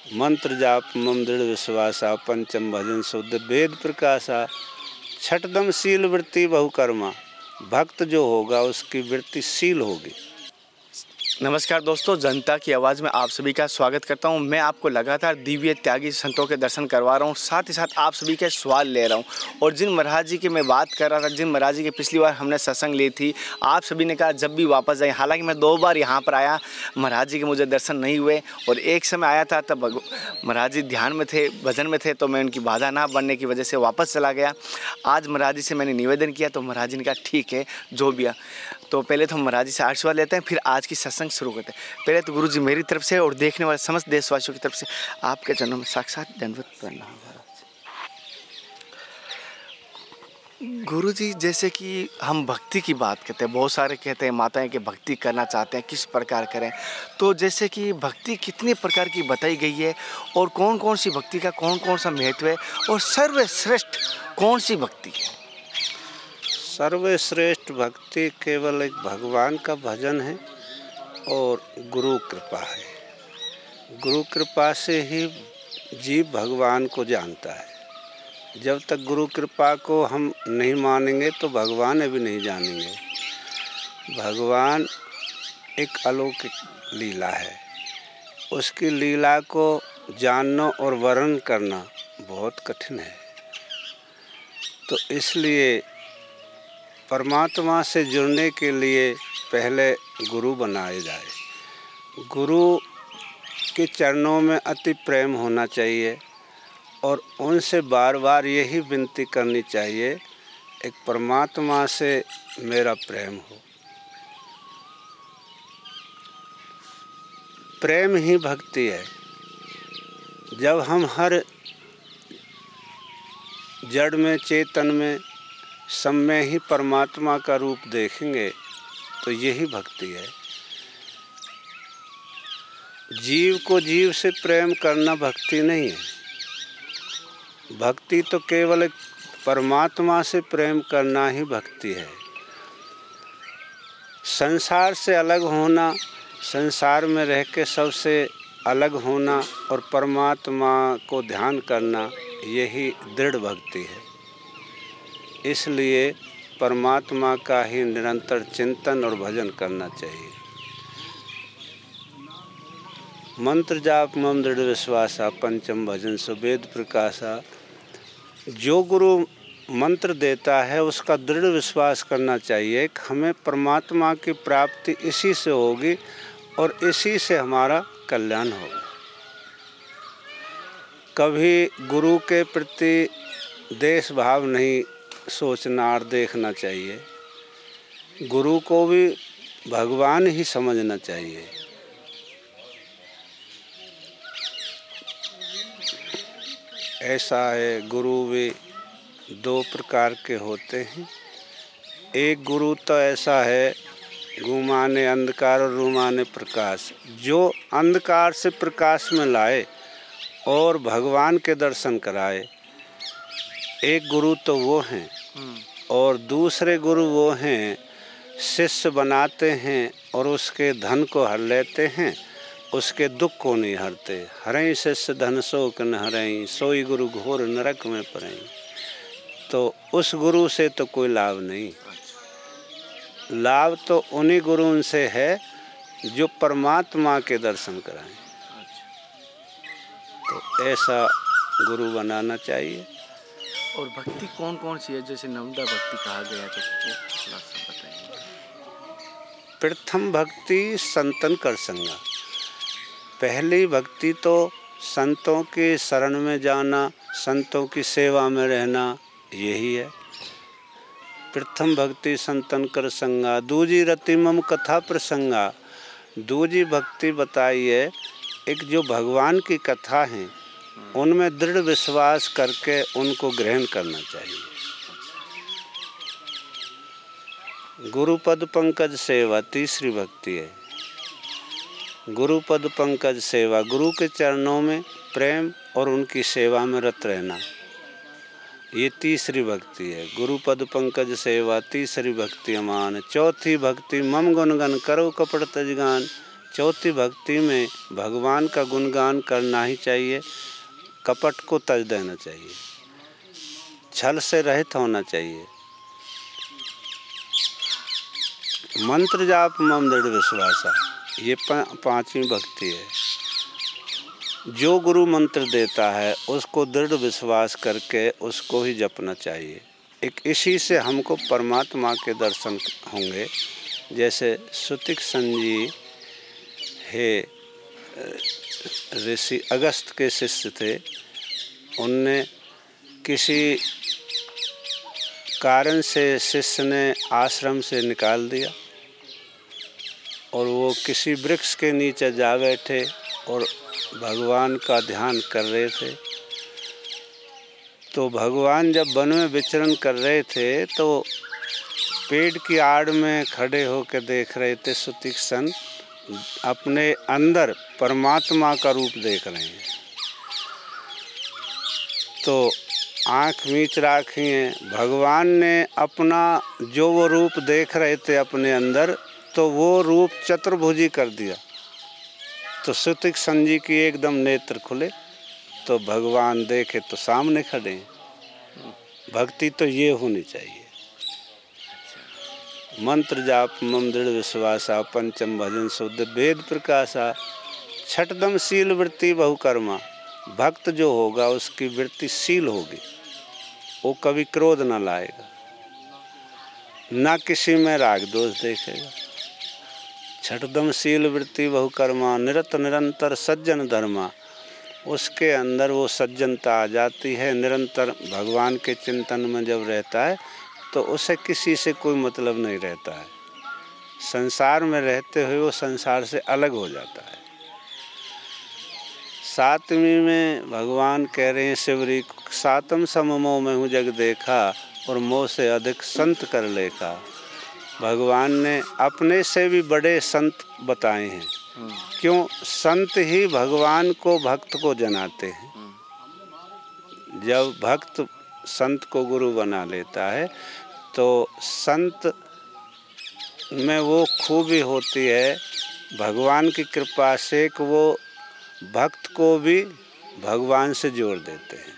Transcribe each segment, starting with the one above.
मंत्र जाप मम दृढ़ विश्वासा, पंचम भजन शुद्ध वेद प्रकाशा, छठदम शील वृत्ति बहुकर्मा। भक्त जो होगा उसकी वृत्ति शील होगी। नमस्कार दोस्तों, जनता की आवाज़ में आप सभी का स्वागत करता हूं। मैं आपको लगातार दिव्य त्यागी संतों के दर्शन करवा रहा हूं, साथ ही साथ आप सभी के सवाल ले रहा हूं। और जिन महाराज जी की मैं बात कर रहा था, जिन महाराज जी की पिछली बार हमने सत्संग ली थी, आप सभी ने कहा जब भी वापस जाए। हालांकि मैं 2 बार यहाँ पर आया, महाराज जी के मुझे दर्शन नहीं हुए। और एक समय आया था तब महाराज जी ध्यान में थे, भजन में थे, तो मैं उनकी बाधा ना बनने की वजह से वापस चला गया। आज महाराज जी से मैंने निवेदन किया तो महाराज जी ने कहा ठीक है जो भी। तो पहले तो हम महाराज जी से आशीर्वाद लेते हैं, फिर आज की सत्संग शुरू करते हैं। पहले तो गुरु जी मेरी तरफ से और देखने वाले समस्त देशवासियों की तरफ से आपके चरणों में साक्षात दंडवत प्रणाम। गुरु जी, जैसे कि हम भक्ति की बात करते हैं, बहुत सारे कहते हैं माताएं कि भक्ति करना चाहते हैं, किस प्रकार करें। तो जैसे कि भक्ति कितने प्रकार की बताई गई है और कौन कौन सी भक्ति का कौन कौन सा महत्व है और सर्वश्रेष्ठ कौन सी भक्ति है? सर्वश्रेष्ठ भक्ति केवल एक भगवान का भजन है और गुरु कृपा है। गुरु कृपा से ही जीव भगवान को जानता है। जब तक गुरु कृपा को हम नहीं मानेंगे तो भगवान भी नहीं जानेंगे। भगवान एक अलौकिक लीला है, उसकी लीला को जानना और वर्णन करना बहुत कठिन है। तो इसलिए परमात्मा से जुड़ने के लिए पहले गुरु बनाए जाए। गुरु के चरणों में अति प्रेम होना चाहिए और उनसे बार बार यही विनती करनी चाहिए, एक परमात्मा से मेरा प्रेम हो। प्रेम ही भक्ति है। जब हम हर जड़ में, चेतन में, सब में ही परमात्मा का रूप देखेंगे तो यही भक्ति है। जीव को जीव से प्रेम करना भक्ति नहीं है। भक्ति तो केवल एक परमात्मा से प्रेम करना ही भक्ति है। संसार से अलग होना, संसार में रह के सबसे अलग होना और परमात्मा को ध्यान करना, यही दृढ़ भक्ति है। इसलिए परमात्मा का ही निरंतर चिंतन और भजन करना चाहिए। मंत्र जाप मम दृढ़ विश्वासा, पंचम भजन सुवेद प्रकाशा। जो गुरु मंत्र देता है उसका दृढ़ विश्वास करना चाहिए कि हमें परमात्मा की प्राप्ति इसी से होगी और इसी से हमारा कल्याण होगा। कभी गुरु के प्रति देश भाव नहीं सोचना और देखना चाहिए। गुरु को भी भगवान ही समझना चाहिए। ऐसा है, गुरु भी 2 प्रकार के होते हैं। एक गुरु तो ऐसा है, गु माने अंधकार और रू माने प्रकाश, जो अंधकार से प्रकाश में लाए और भगवान के दर्शन कराए। एक गुरु तो वो हैं और दूसरे गुरु वो हैं, शिष्य बनाते हैं और उसके धन को हर लेते हैं, उसके दुख को नहीं हरते। हरई शिष्य धन शोक न हरई, सोई गुरु घोर नरक में पड़ई। तो उस गुरु से तो कोई लाभ नहीं। लाभ तो उन्हीं गुरु से है जो परमात्मा के दर्शन कराएं। तो ऐसा गुरु बनाना चाहिए। और भक्ति कौन कौन सी है, जैसे नवदा भक्ति कहा गया, तो थोड़ा सा बताइए। प्रथम भक्ति संतन कर संगा। पहली भक्ति तो संतों के शरण में जाना, संतों की सेवा में रहना, यही है प्रथम भक्ति। संतन कर संगा। दूजी रति मम कथा प्रसंगा। दूजी भक्ति बताइए, एक जो भगवान की कथा है उनमें दृढ़ विश्वास करके उनको ग्रहण करना चाहिए। गुरुपद पंकज सेवा तीसरी भक्ति है। गुरुपद पंकज सेवा, गुरु के चरणों में प्रेम और उनकी सेवा में रत रहना, ये तीसरी भक्ति है। गुरुपद पंकज सेवा तीसरी भक्ति अमान। चौथी भक्ति मम गुणगन करो कपट तजगान। चौथी भक्ति में भगवान का गुणगान करना ही चाहिए, कपट को तज देना चाहिए, छल से रहित होना चाहिए। मंत्र जाप मम दृढ़ विश्वासा, ये पांचवी भक्ति है। जो गुरु मंत्र देता है उसको दृढ़ विश्वास करके उसको ही जपना चाहिए। एक इसी से हमको परमात्मा के दर्शन होंगे। जैसे सुतिक संजी है, ऋषि अगस्त के शिष्य थे, उनने किसी कारण से शिष्य ने आश्रम से निकाल दिया और वो किसी वृक्ष के नीचे जा बैठे और भगवान का ध्यान कर रहे थे। तो भगवान जब वन में विचरण कर रहे थे तो पेड़ की आड़ में खड़े होकर देख रहे थे। सुतिक संत अपने अंदर परमात्मा का रूप देख रहे हैं। तो आँख मीच रखी हैं। भगवान ने अपना जो वो रूप देख रहे थे अपने अंदर, तो वो रूप चतुर्भुजी कर दिया। तो सुतिक संत जी की एकदम नेत्र खुले, तो भगवान देखे तो सामने खड़े हैं। भक्ति तो ये होनी चाहिए। मंत्र जाप मम दृढ़ विश्वासा, पंचम भजन शुद्ध वेद प्रकाशा, छठदम शील वृत्ति बहुकर्मा। भक्त जो होगा उसकी वृत्ति शील होगी, वो कभी क्रोध न लाएगा, ना किसी में राग दोष देखेगा। छठदम शील वृत्ति बहुकर्मा, निरत निरंतर सज्जन धर्मा। उसके अंदर वो सज्जनता आ जाती है। निरंतर भगवान के चिंतन में जब रहता है तो उसे किसी से कोई मतलब नहीं रहता है। संसार में रहते हुए वो संसार से अलग हो जाता है। सातवीं में भगवान कह रहे हैं शिवरी, सातम सममो में हूँ जग देखा और मोह से अधिक संत कर लेखा। भगवान ने अपने से भी बड़े संत बताए हैं। क्यों? संत ही भगवान को भक्त को जनाते हैं। जब भक्त संत को गुरु बना लेता है तो संत में वो खूबी होती है भगवान की कृपा से कि वो भक्त को भी भगवान से जोड़ देते हैं।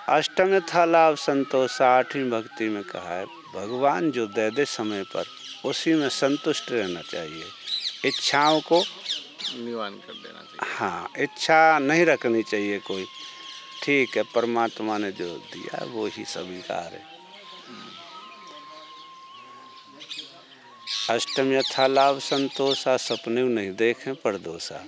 अष्टम था लाभ संतोष, आठवीं भक्ति में कहा है भगवान जो दे दे समय पर उसी में संतुष्ट रहना चाहिए। इच्छाओं को निवारण कर देना चाहिए। हाँ, इच्छा नहीं रखनी चाहिए कोई। ठीक है, परमात्मा ने जो दिया वो ही स्वीकार है। अष्टम यथा लाभ संतोषा, सपने नहीं देखें पर दोषा।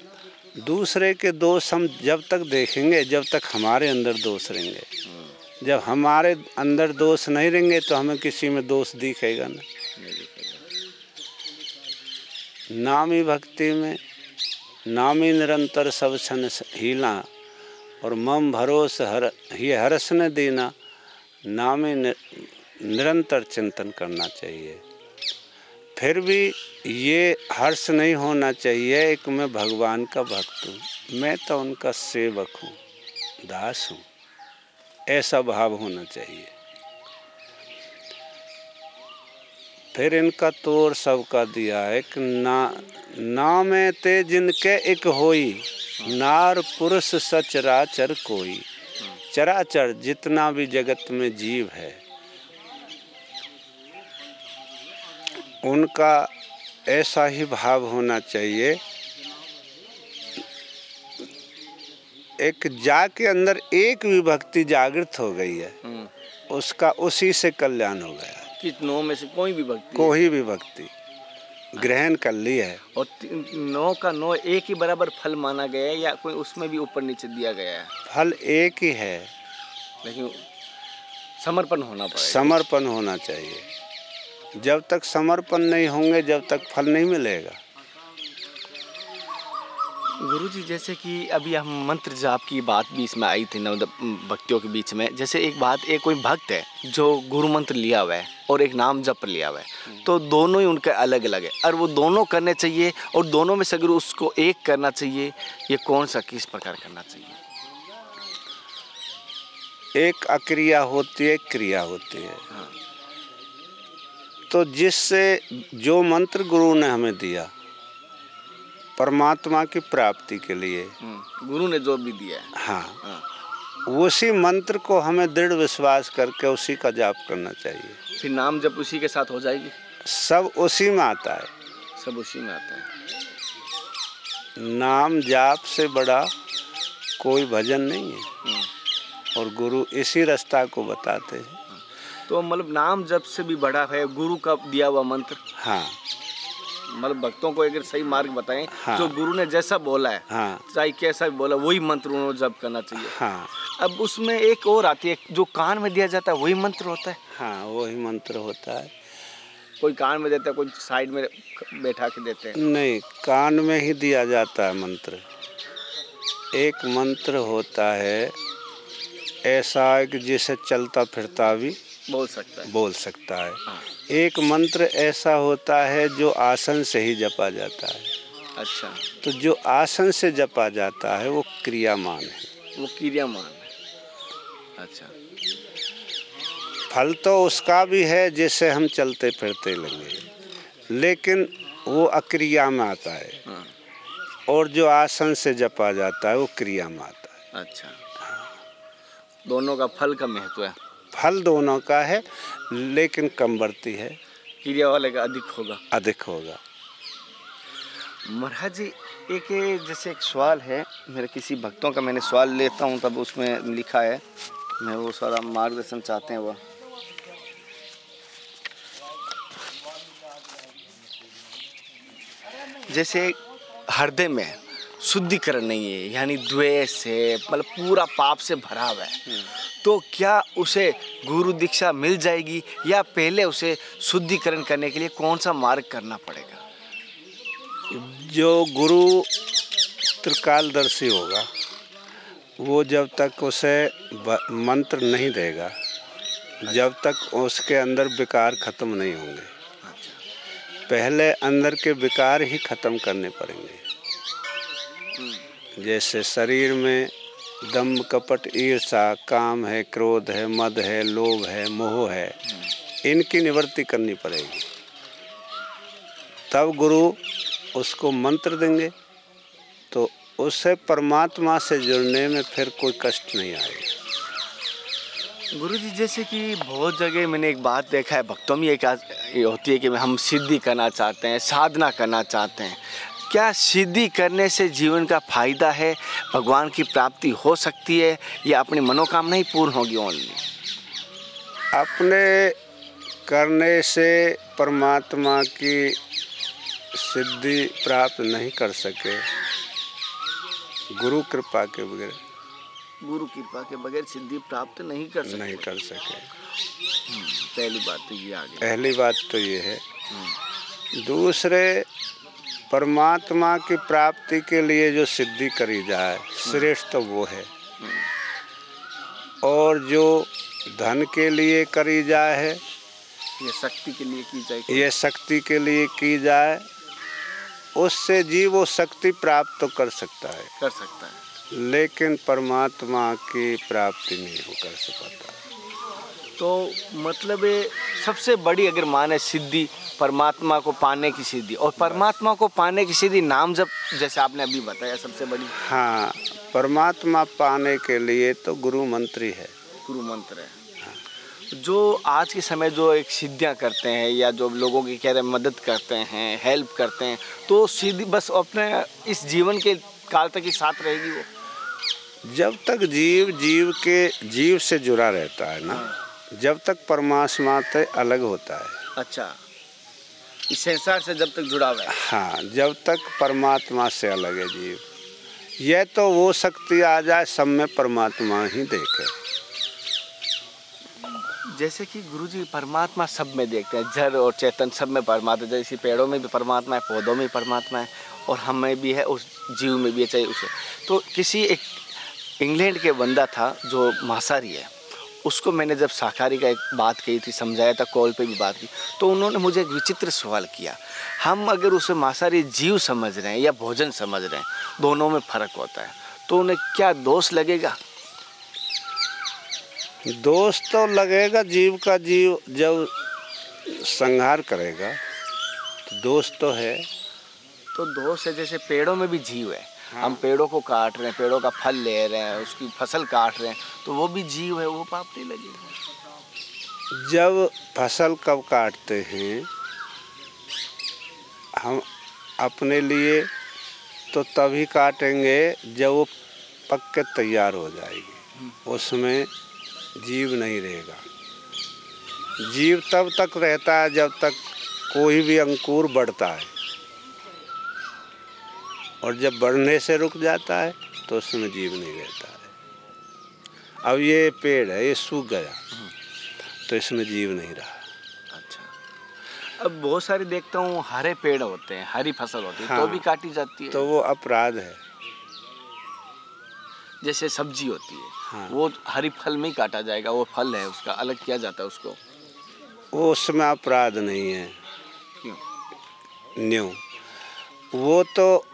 दूसरे के दोष हम जब तक देखेंगे जब तक हमारे अंदर दोष रहेंगे। जब हमारे अंदर दोष नहीं रहेंगे तो हमें किसी में दोष दिखेगा ना। नामी भक्ति में नामी निरंतर सब क्षण हीला और मम भरोस हर ये हर्ष न देना। नामी निरंतर चिंतन करना चाहिए। फिर भी ये हर्ष नहीं होना चाहिए एक मैं भगवान का भक्त हूँ, मैं तो उनका सेवक हूँ, दास हूँ, ऐसा भाव होना चाहिए। फिर इनका तोड़ सबका दिया है कि ना में ते जिनके एक होई, नार पुरुष सचराचर कोई। चराचर जितना भी जगत में जीव है उनका ऐसा ही भाव होना चाहिए। एक जा के अंदर एक भी भक्ति जागृत हो गई है, उसका उसी से कल्याण हो गया। नौ में से कोई भी भक्ति ग्रहण कर ली है। और 9 का 9 एक ही बराबर फल माना गया है या कोई उसमें भी ऊपर नीचे दिया गया है? फल एक ही है, लेकिन समर्पण होना पड़ेगा। समर्पण होना चाहिए। जब तक समर्पण नहीं होंगे जब तक फल नहीं मिलेगा। गुरुजी, जैसे कि अभी हम मंत्र जाप की बात भी इसमें आई थी नव भक्तियों के बीच में। जैसे एक बात, एक कोई भक्त है जो गुरु मंत्र लिया हुआ है और एक नाम जप लिया हुआ है, तो दोनों ही उनके अलग अलग है और वो दोनों करने चाहिए और दोनों में से अगर उसको एक करना चाहिए, ये कौन सा किस प्रकार करना चाहिए? एक अक्रिया होती है, क्रिया होती है। तो जिससे जो मंत्र गुरु ने हमें दिया परमात्मा की प्राप्ति के लिए। गुरु ने जो भी दिया है। हाँ, उसी मंत्र को हमें दृढ़ विश्वास करके उसी का जाप करना चाहिए। फिर नाम जब उसी के साथ हो जाएगी। सब उसी में आता है। सब उसी में आता है। नाम जाप से बड़ा कोई भजन नहीं है, और गुरु इसी रास्ता को बताते हैं। तो मतलब नाम जप से भी बड़ा है गुरु का दिया हुआ मंत्र। हाँ, मतलब भक्तों को अगर सही मार्ग बताएं। हाँ। जो गुरु ने जैसा बोला है। हाँ, चाहे कैसा भी बोला, वही मंत्र उन्होंने जप करना चाहिए। हाँ। अब उसमें एक और आती है, जो कान में दिया जाता है वही मंत्र होता है। हाँ, वही मंत्र होता है। कोई कान में देता है, कोई साइड में बैठा के देते हैं। नहीं, कान में ही दिया जाता है मंत्र। एक मंत्र होता है ऐसा कि जिसे चलता फिरता भी बोल सकता है। बोल सकता है। हाँ। एक मंत्र ऐसा होता है जो आसन से ही जपा जाता है। अच्छा। तो जो आसन से जपा जाता है वो क्रियामान है। वो क्रियामान है। अच्छा। फल तो उसका भी है जिससे हम चलते फिरते लगे, लेकिन वो अक्रिया में आता है। हाँ। और जो आसन से जपा जाता है वो क्रिया में आता है। अच्छा। दोनों का फल का महत्व है। फल दोनों का है, लेकिन कम बढ़ती है। क्रिया वाले का अधिक होगा। अधिक होगा। महाराज जी, एक जैसे एक सवाल है मेरे किसी भक्तों का, मैंने सवाल लेता हूँ तब उसमें लिखा है, मैं वो सारा मार्गदर्शन चाहते हैं। वो जैसे हृदय में शुद्धिकरण नहीं है, यानी द्वेष है, मतलब पूरा पाप से भरा हुआ है, तो क्या उसे गुरु दीक्षा मिल जाएगी, या पहले उसे शुद्धिकरण करने के लिए कौन सा मार्ग करना पड़ेगा? जो गुरु त्रिकालदर्शी होगा वो जब तक उसे मंत्र नहीं देगा, जब तक उसके अंदर विकार खत्म नहीं होंगे। पहले अंदर के विकार ही खत्म करने पड़ेंगे। जैसे शरीर में दम्भ, कपट, ईर्ष्या, काम है, क्रोध है, मद है, लोभ है, मोह है, इनकी निवृत्ति करनी पड़ेगी। तब गुरु उसको मंत्र देंगे तो उससे परमात्मा से जुड़ने में फिर कोई कष्ट नहीं आएगा। गुरुजी, जैसे कि बहुत जगह मैंने एक बात देखा है, भक्तों में एक होती है कि हम सिद्धि करना चाहते हैं, साधना करना चाहते हैं। क्या सिद्धि करने से जीवन का फायदा है, भगवान की प्राप्ति हो सकती है, या अपनी मनोकामना ही पूर्ण होगी ओनली? अपने करने से परमात्मा की सिद्धि प्राप्त नहीं कर सके, गुरु कृपा के बगैर। गुरु कृपा के बगैर सिद्धि प्राप्त नहीं कर सके। पहली बात तो ये आ गई। पहली बात तो ये है। दूसरे, परमात्मा की प्राप्ति के लिए जो सिद्धि करी जाए श्रेष्ठ तो वो है, और जो धन के लिए करी जाए है, ये शक्ति के लिए की जाए, ये शक्ति के लिए की जाए, उससे जीव वो शक्ति प्राप्त तो कर सकता है, लेकिन परमात्मा की प्राप्ति नहीं हो कर सकता। तो मतलब सबसे बड़ी अगर माने सिद्धि परमात्मा को पाने की सिद्धि, और परमात्मा को पाने की सिद्धि नाम जप, जैसे आपने अभी बताया, सबसे बड़ी। हाँ, परमात्मा पाने के लिए तो गुरु मंत्र ही है। गुरु मंत्र है। हाँ। जो आज के समय जो एक सिद्धियाँ करते हैं, या जो लोगों की कह रहे मदद करते हैं, हेल्प करते हैं, तो सिद्धि बस अपने इस जीवन के काल तक ही साथ रहेगी वो? जब तक जीव से जुड़ा रहता है ना, जब तक परमात्मा से अलग होता है। अच्छा, इस संसार से जब तक जुड़ा हुआ है। हाँ, जब तक परमात्मा से अलग है जीव। यह तो वो शक्ति आ जाए सब में परमात्मा ही देखे। जैसे कि गुरुजी परमात्मा सब में देखते हैं, जड़ और चेतन सब में परमात्मा, जैसे पेड़ों में भी परमात्मा है, पौधों में भी परमात्मा है, और हम में भी है, उस जीव में भी है, चाहे उसे। तो किसी एक इंग्लैंड के बंदा था जो मांसाहारी है, उसको मैंने जब शाकाहारी का एक बात कही थी, समझाया था, कॉल पे भी बात की, तो उन्होंने मुझे एक विचित्र सवाल किया। हम अगर उसे मांसाहारी जीव समझ रहे हैं या भोजन समझ रहे हैं, दोनों में फ़र्क होता है, तो उन्हें क्या दोष लगेगा? दोष तो लगेगा जीव का। जीव जब संहार करेगा तो दोष तो है। तो दोस्त है, जैसे पेड़ों में भी जीव है। हाँ। हम पेड़ों को काट रहे हैं, पेड़ों का फल ले रहे हैं, उसकी फसल काट रहे हैं, तो वो भी जीव है, वो पाप नहीं लगेगा? जब फसल कब काटते हैं हम अपने लिए, तो तभी काटेंगे जब वो पक के तैयार हो जाएगी, उसमें जीव नहीं रहेगा। जीव तब तक रहता है जब तक कोई भी अंकुर बढ़ता है, और जब बढ़ने से रुक जाता है तो उसमें जीव नहीं रहता है। अब ये पेड़ है, ये सूख गया तो इसमें जीव नहीं रहा। अच्छा, अब बहुत सारे देखता हूँ हरे पेड़ होते हैं, हरी फसल होती है। हाँ, तो भी काटी जाती है। तो वो अपराध है। जैसे सब्जी होती है। हाँ। वो हरी फल में ही काटा जाएगा, वो फल है उसका, अलग किया जाता है उसको। वो उसमें अपराध नहीं है। क्यों? न्यू वो तो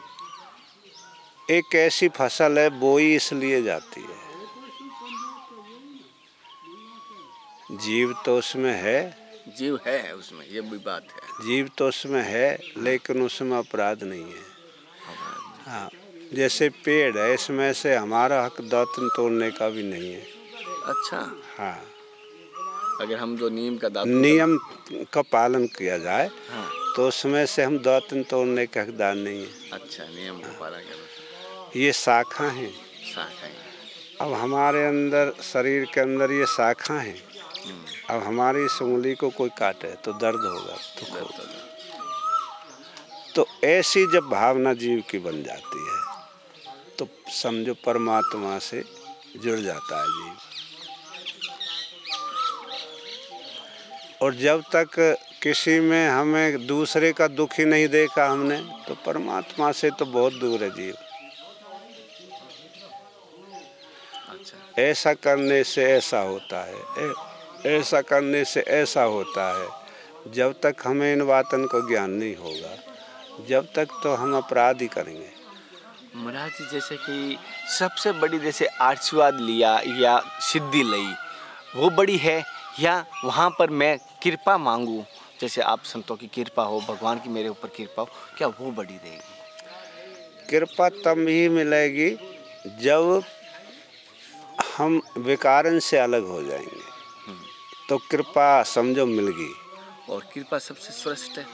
एक ऐसी फसल है, बोई इसलिए जाती है। जीव तो उसमें है, जीव है उसमें, ये भी बात है। जीव तो उसमें है, लेकिन उसमें अपराध नहीं है। हाँ, जैसे पेड़ है, इसमें से हमारा हक दातन तोड़ने का भी नहीं है। अच्छा। हाँ, अगर हम जो नियम का पालन किया जाए। हाँ, तो उसमें से हम दातन तोड़ने का हकदार नहीं है। अच्छा, नियम का पालन करना। ये शाखा हैं। शाखा है। अब हमारे अंदर, शरीर के अंदर ये शाखा हैं। अब हमारी इस उंगली को कोई काटे तो दर्द होगा, दुख होगा। तो ऐसी जब भावना जीव की बन जाती है तो समझो परमात्मा से जुड़ जाता है जीव। और जब तक किसी में हमें दूसरे का दुख ही नहीं देखा हमने, तो परमात्मा से तो बहुत दूर है जीव। अच्छा। ऐसा करने से ऐसा होता है, ऐसा करने से ऐसा होता है। जब तक हमें इन बातों को ज्ञान नहीं होगा, जब तक तो हम अपराध ही करेंगे। महाराज जी, जैसे कि सबसे बड़ी जैसे आशीर्वाद लिया या सिद्धि ली, वो बड़ी है, या वहाँ पर मैं कृपा मांगूं, जैसे आप संतों की कृपा हो, भगवान की मेरे ऊपर कृपा हो, क्या वो बड़ी रहेगी? कृपा तब ही मिलेगी जब हम विकारन से अलग हो जाएंगे, तो कृपा समझो मिल गई। और कृपा सबसे श्रेष्ठ है।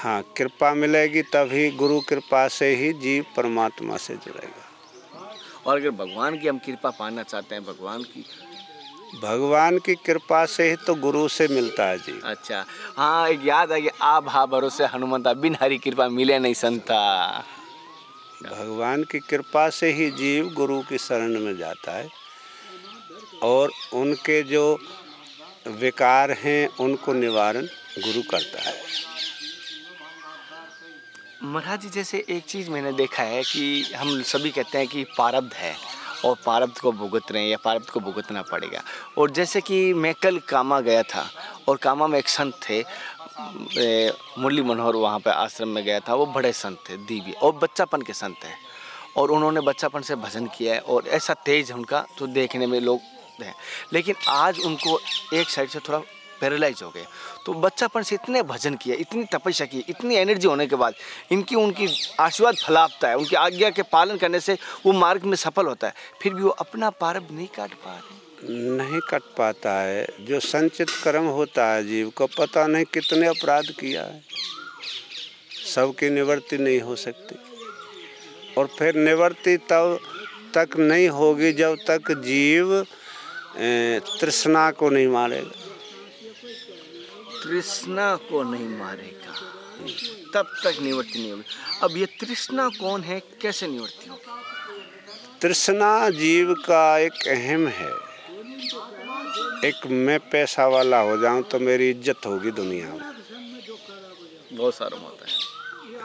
हाँ, कृपा मिलेगी तभी, गुरु कृपा से ही जीव परमात्मा से जुड़ेगा। और अगर भगवान की हम कृपा पाना चाहते हैं, भगवान की कृपा से ही तो गुरु से मिलता है जी। अच्छा, हाँ, एक याद है कि आ भा भरोसे हनुमंता, बिन हरि कृपा मिले नहीं संता। भगवान की कृपा से ही जीव गुरु की शरण में जाता है, और उनके जो विकार हैं उनको निवारण गुरु करता है। महाराज जी, जैसे एक चीज़ मैंने देखा है कि हम सभी कहते हैं कि प्रारब्ध है और प्रारब्ध को भुगत रहे हैं या प्रारब्ध को भुगतना पड़ेगा। और जैसे कि मैं कल कामा गया था, और कामा में एक संत थे, मुरली मनोहर, वहाँ पे आश्रम में गया था। वो बड़े संत थे, दिव्य और बच्चापन के संत हैं, और उन्होंने बच्चापन से भजन किया है, और ऐसा तेज है उनका तो देखने में लोग हैं। लेकिन आज उनको एक साइड से थोड़ा पैरालाइज हो गए। तो बच्चापन से इतने भजन किया, इतनी तपस्या की, इतनी एनर्जी होने के बाद उनकी आशीर्वाद फलापता है, उनकी आज्ञा के पालन करने से वो मार्ग में सफल होता है, फिर भी वो अपना प्रारब्ध नहीं काट पा रहे। नहीं काट पाता है। जो संचित कर्म होता है जीव को, पता नहीं कितने अपराध किया है, सबकी निवृत्ति नहीं हो सकती। और फिर निवृत्ति तब तक नहीं होगी जब तक जीव तृष्णा को नहीं मारेगा। तृष्णा को नहीं मारेगा तब तक निवृत्ति नहीं होगी। अब ये तृष्णा कौन है, कैसे निवृत्ति होगी? तृष्णा जीव का एक अहम है। एक मैं पैसा वाला हो जाऊं तो मेरी इज्जत होगी दुनिया में, बहुत सारा होता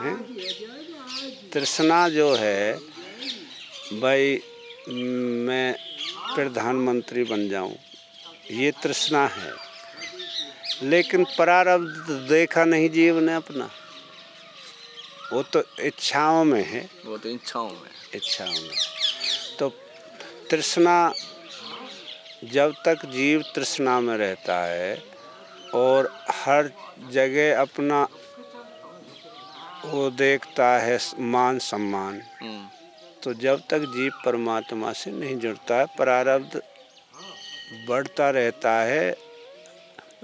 है। तृष्णा जो है भाई, मैं प्रधानमंत्री बन जाऊं, ये तृष्णा है। लेकिन प्रारब्ध देखा नहीं जीव ने अपना, वो तो इच्छाओं में है। वो तो इच्छाओं में। तो तृष्णा, जब तक जीव तृष्णा में रहता है और हर जगह अपना वो देखता है मान सम्मान। तो जब तक जीव परमात्मा से नहीं जुड़ता है, प्रारब्ध बढ़ता रहता है,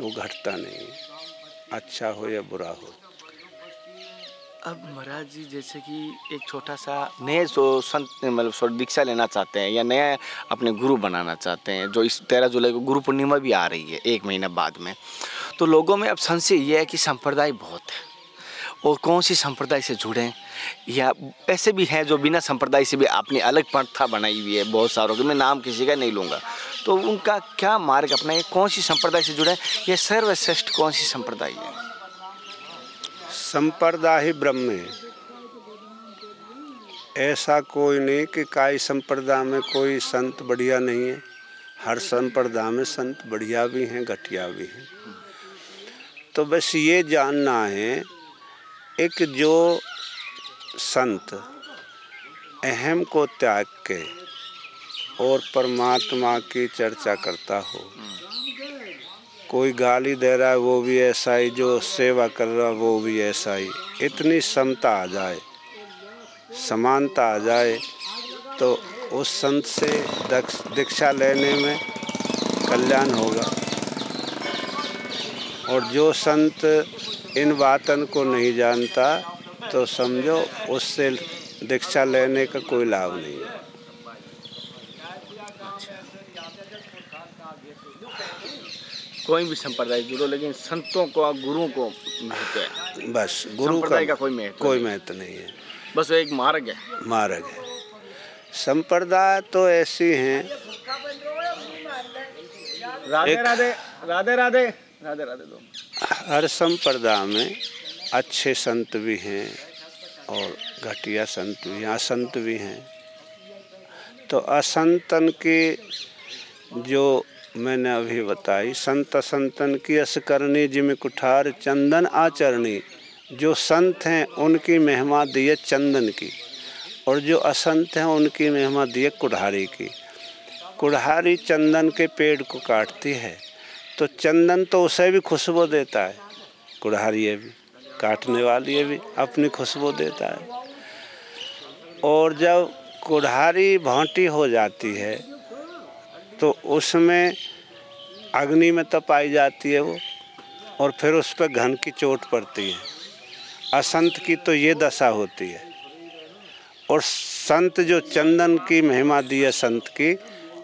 वो घटता नहीं, अच्छा हो या बुरा हो। अब महाराज जी जैसे कि एक छोटा सा नए संत मतलब दीक्षा लेना चाहते हैं या नया अपने गुरु बनाना चाहते हैं, जो इस 13 जुलाई को गुरु पूर्णिमा भी आ रही है 1 महीना बाद में, तो लोगों में अब संशय ये है कि संप्रदाय बहुत है और कौन सी संप्रदाय से जुड़ें, या ऐसे भी हैं जो बिना संप्रदाय से भी अपनी अलग पंथा बनाई हुई है बहुत सारों की, मैं नाम किसी का नहीं लूँगा, तो उनका क्या मार्ग अपनाए, कौन सी संप्रदाय से जुड़े, ये सर्वश्रेष्ठ कौन सी संप्रदाय है? संप्रदाय ही ब्रह्म है, ऐसा कोई नहीं कि काई संप्रदाय में कोई संत बढ़िया नहीं है। हर संप्रदाय में संत बढ़िया भी हैं, घटिया भी हैं। तो बस ये जानना है, एक जो संत अहम को त्याग के और परमात्मा की चर्चा करता हो, कोई गाली दे रहा है वो भी ऐसा ही, जो सेवा कर रहा है वो भी ऐसा ही, इतनी समता आ जाए, समानता आ जाए, तो उस संत से दीक्षा लेने में कल्याण होगा। और जो संत इन बातों को नहीं जानता, तो समझो उससे दीक्षा लेने का कोई लाभ नहीं है। कोई भी संप्रदाय जुड़ो, लेकिन संतों को, गुरुओं को महत्व है। बस गुरु का कोई महत्व नहीं है, बस वो एक मार्ग है। मार्ग है। संप्रदाय तो ऐसी हैं, राधे राधे राधे राधे राधे राधे दो। हर संप्रदाय में अच्छे संत भी हैं और घटिया संत भी हैं, असंत भी हैं। तो असंतन की जो मैंने अभी बताई, संत असंतन की अस करनी जिम कुठार चंदन आचरणी। जो संत हैं उनकी महिमा दिए चंदन की, और जो असंत हैं उनकी महिमा दिए कुठारी की। कुठारी चंदन के पेड़ को काटती है, तो चंदन तो उसे भी खुशबू देता है, कुठारी ये भी, काटने वाली ये भी अपनी खुशबू देता है। और जब कुठारी भांटी हो जाती है, तो उसमें अग्नि में तपाई जाती है वो, और फिर उस पर घन की चोट पड़ती है। असंत की तो ये दशा होती है। और संत जो चंदन की महिमा दी है संत की,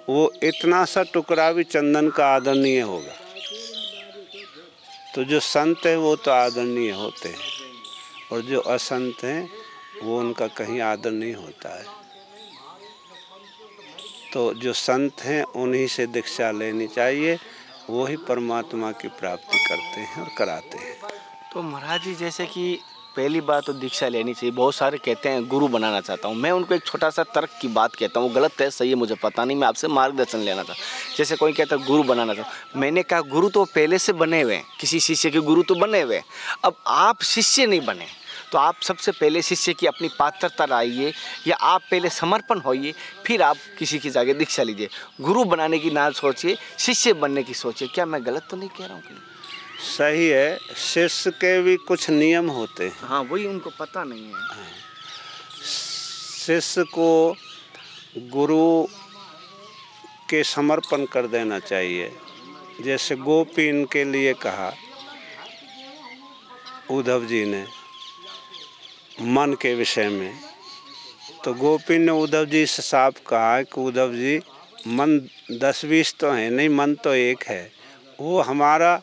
वो इतना सा टुकड़ा भी चंदन का आदरणीय होगा। तो जो संत है वो तो आदरणीय होते हैं, और जो असंत हैं वो उनका कहीं आदर नहीं होता है। तो जो संत हैं उन्हीं से दीक्षा लेनी चाहिए, वो ही परमात्मा की प्राप्ति करते हैं और कराते हैं। तो महाराज जी जैसे कि पहली बात तो दीक्षा लेनी चाहिए। बहुत सारे कहते हैं गुरु बनाना चाहता हूँ, मैं उनको एक छोटा सा तर्क की बात कहता हूँ, गलत है सही है मुझे पता नहीं, मैं आपसे मार्गदर्शन लेना था। जैसे कोई कहता है गुरु बनाना था, मैंने कहा गुरु तो पहले से बने हुए हैं, किसी शिष्य के गुरु तो बने हुए हैं। अब आप शिष्य नहीं बने, तो आप सबसे पहले शिष्य की अपनी पात्रता लाइए, या आप पहले समर्पण होइए, फिर आप किसी की जाके दीक्षा लीजिए। गुरु बनाने की ना सोचिए, शिष्य बनने की सोचिए। क्या मैं गलत तो नहीं कह रहा हूँ? सही है, शिष्य के भी कुछ नियम होते हैं। हाँ, वही उनको पता नहीं है। शिष्य को गुरु के समर्पण कर देना चाहिए। जैसे गोपीन के लिए कहा उद्धव जी ने मन के विषय में, तो गोपी ने उद्धव जी से साफ कहा कि उद्धव जी, मन 10-20 तो है नहीं, मन तो एक है, वो हमारा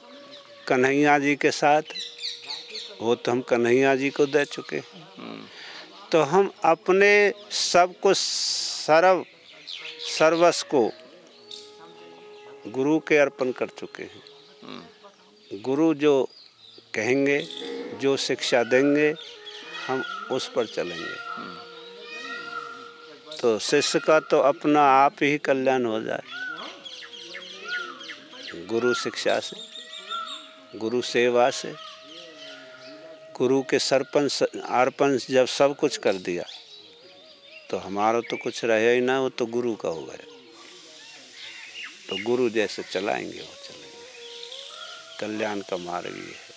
कन्हैया जी के साथ, वो तो हम कन्हैया जी को दे चुके हैं। तो हम अपने सब को सर्वस्व को गुरु के अर्पण कर चुके हैं। गुरु जो कहेंगे, जो शिक्षा देंगे, हम उस पर चलेंगे। तो शिष्य का तो अपना आप ही कल्याण हो जाए, गुरु शिक्षा से, गुरु सेवा से। गुरु के अर्पण जब सब कुछ कर दिया, तो हमारा तो कुछ रहे ही ना, वो तो गुरु का हो गया। तो गुरु जैसे चलाएंगे वो चलेंगे, कल्याण का मार्ग ये है।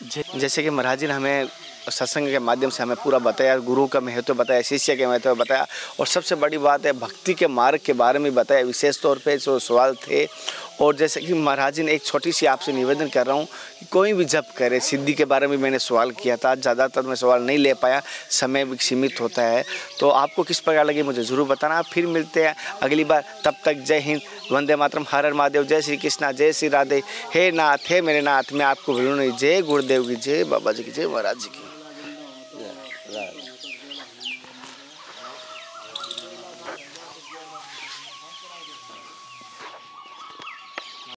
जैसे कि महाराज जी ने हमें सत्संग के माध्यम से हमें पूरा बताया, गुरु का महत्व बताया, शिष्य के महत्व बताया, और सबसे बड़ी बात है भक्ति के मार्ग के बारे में बताया। विशेष तौर पे जो सवाल थे, और जैसे कि महाराज जी ने एक छोटी सी आपसे निवेदन कर रहा हूँ कि कोई भी जप करे, सिद्धि के बारे में मैंने सवाल किया था, ज़्यादातर मैं सवाल नहीं ले पाया, समय भी सीमित होता है। तो आपको किस प्रकार लगी मुझे ज़रूर बताना। फिर मिलते हैं अगली बार, तब तक जय हिंद, वंदे मातरम, हर हर महादेव, जय श्री कृष्णा, जय श्री राधे। हे नाथ, हे मेरे नाथ, मैं आपको भूलूँ नहीं। जय गुरुदेव की जय, बाबा जी की जय, महाराज जी की।